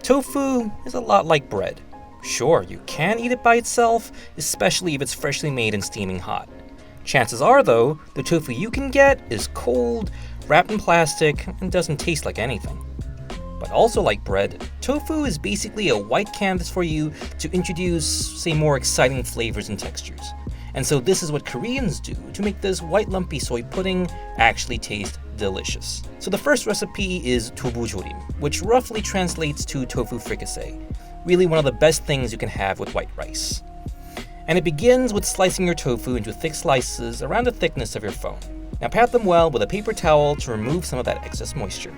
Tofu is a lot like bread. Sure, you can eat it by itself, especially if it's freshly made and steaming hot. Chances are, though, the tofu you can get is cold, wrapped in plastic, and doesn't taste like anything. But also like bread, tofu is basically a white canvas for you to introduce, say, more exciting flavors and textures. And so this is what Koreans do to make this white lumpy soy pudding actually taste delicious. So the first recipe is 두부조림, which roughly translates to tofu fricasse. Really one of the best things you can have with white rice. And it begins with slicing your tofu into thick slices around the thickness of your phone. Now pat them well with a paper towel to remove some of that excess moisture.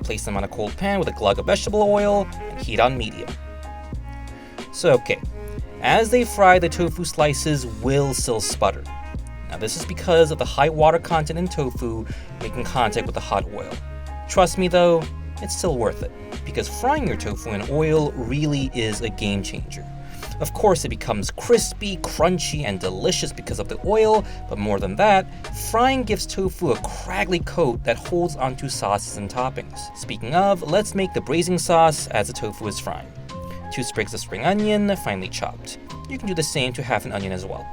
Place them on a cold pan with a glug of vegetable oil and heat on medium. So okay, as they fry, the tofu slices will still sputter. Now this is because of the high water content in tofu making contact with the hot oil. Trust me though, it's still worth it, because frying your tofu in oil really is a game changer. Of course, it becomes crispy, crunchy, and delicious because of the oil, but more than that, frying gives tofu a craggly coat that holds onto sauces and toppings. Speaking of, let's make the braising sauce as the tofu is frying. 2 sprigs of spring onion, finely chopped. You can do the same to half an onion as well.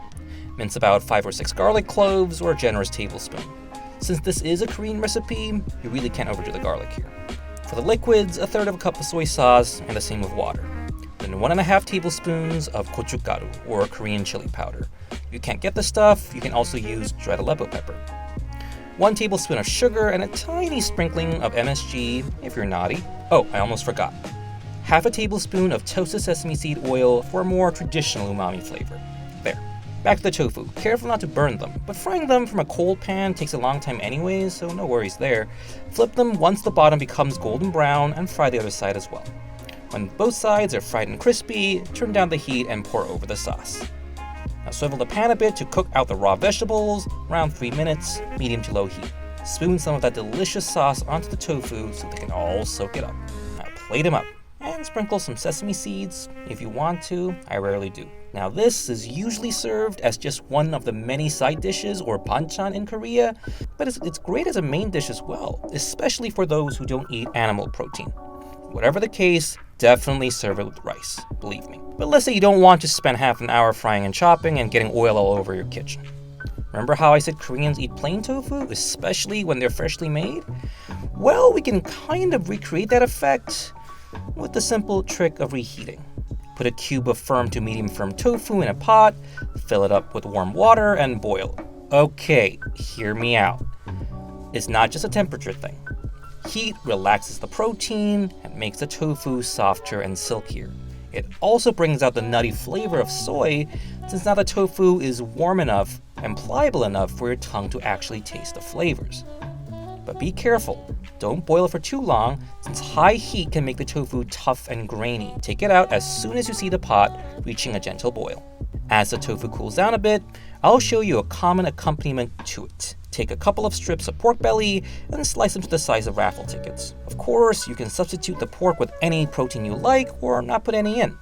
Mince about 5 or 6 garlic cloves or a generous tablespoon. Since this is a Korean recipe, you really can't overdo the garlic here. For the liquids, 1/3 of a cup of soy sauce and the same with water. Then 1.5 tablespoons of gochugaru, or Korean chili powder. If you can't get the stuff, you can also use dried Aleppo pepper. 1 tablespoon of sugar and a tiny sprinkling of MSG if you're naughty. Oh, I almost forgot. 1/2 tablespoon of toasted sesame seed oil for a more traditional umami flavor. There. Back to the tofu. Careful not to burn them, but frying them from a cold pan takes a long time anyways, so no worries there. Flip them once the bottom becomes golden brown and fry the other side as well. When both sides are fried and crispy, turn down the heat and pour over the sauce. Now swivel the pan a bit to cook out the raw vegetables, around 3 minutes, medium to low heat. Spoon some of that delicious sauce onto the tofu so they can all soak it up. Now plate them up, and sprinkle some sesame seeds if you want to. I rarely do. Now this is usually served as just one of the many side dishes or banchan in Korea, but it's great as a main dish as well, especially for those who don't eat animal protein. Whatever the case, definitely serve it with rice, believe me. But let's say you don't want to spend half an hour frying and chopping and getting oil all over your kitchen. Remember how I said Koreans eat plain tofu, especially when they're freshly made? Well, we can kind of recreate that effect with the simple trick of reheating. Put a cube of firm to medium firm tofu in a pot, fill it up with warm water, and boil. Okay, hear me out. It's not just a temperature thing. Heat relaxes the protein and makes the tofu softer and silkier. It also brings out the nutty flavor of soy, since now the tofu is warm enough and pliable enough for your tongue to actually taste the flavors. But be careful, don't boil it for too long, since high heat can make the tofu tough and grainy. Take it out as soon as you see the pot reaching a gentle boil. As the tofu cools down a bit, I'll show you a common accompaniment to it. Take a couple of strips of pork belly and slice them to the size of raffle tickets. Of course, you can substitute the pork with any protein you like or not put any in.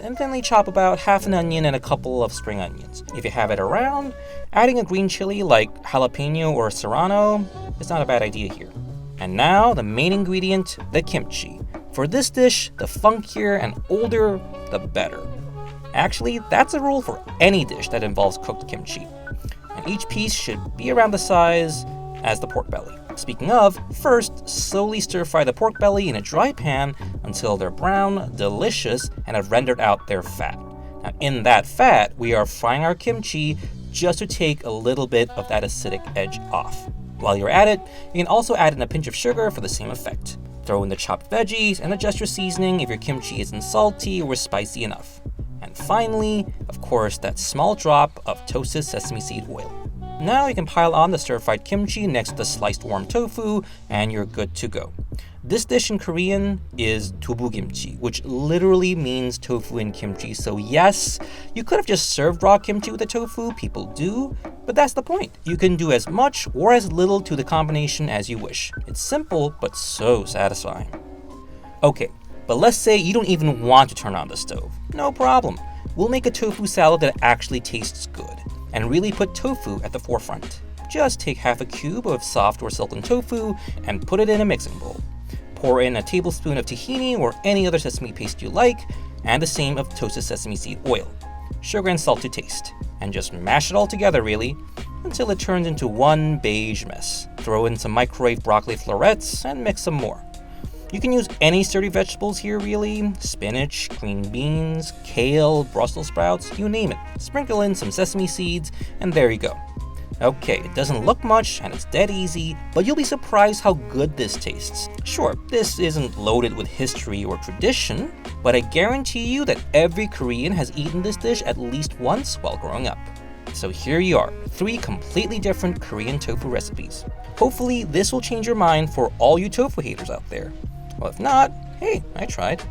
And thinly chop about half an onion and a couple of spring onions. If you have it around, adding a green chili like jalapeno or serrano is not a bad idea here. And now the main ingredient, the kimchi. For this dish, the funkier and older, the better. Actually, that's a rule for any dish that involves cooked kimchi. And each piece should be around the size as the pork belly. Speaking of, first, slowly stir fry the pork belly in a dry pan until they're brown, delicious, and have rendered out their fat. Now, in that fat, we are frying our kimchi just to take a little bit of that acidic edge off. While you're at it, you can also add in a pinch of sugar for the same effect. Throw in the chopped veggies and adjust your seasoning if your kimchi isn't salty or spicy enough. And finally, of course, that small drop of toasted sesame seed oil. Now you can pile on the stir-fried kimchi next to the sliced warm tofu, and you're good to go. This dish in Korean is 두부김치, which literally means tofu and kimchi. So yes, you could have just served raw kimchi with the tofu, people do, but that's the point. You can do as much or as little to the combination as you wish. It's simple, but so satisfying. Okay, but let's say you don't even want to turn on the stove. No problem. We'll make a tofu salad that actually tastes good and really put tofu at the forefront. Just take half a cube of soft or silken tofu and put it in a mixing bowl. Pour in a tablespoon of tahini or any other sesame paste you like, and the same of toasted sesame seed oil. Sugar and salt to taste. And just mash it all together really, until it turns into one beige mess. Throw in some microwave broccoli florets and mix some more. You can use any sturdy vegetables here really, spinach, green beans, kale, Brussels sprouts, you name it. Sprinkle in some sesame seeds, and there you go. Okay, it doesn't look much and it's dead easy, but you'll be surprised how good this tastes. Sure, this isn't loaded with history or tradition, but I guarantee you that every Korean has eaten this dish at least once while growing up. So here you are, 3 completely different Korean tofu recipes. Hopefully this will change your mind for all you tofu haters out there. Well, if not, hey, I tried.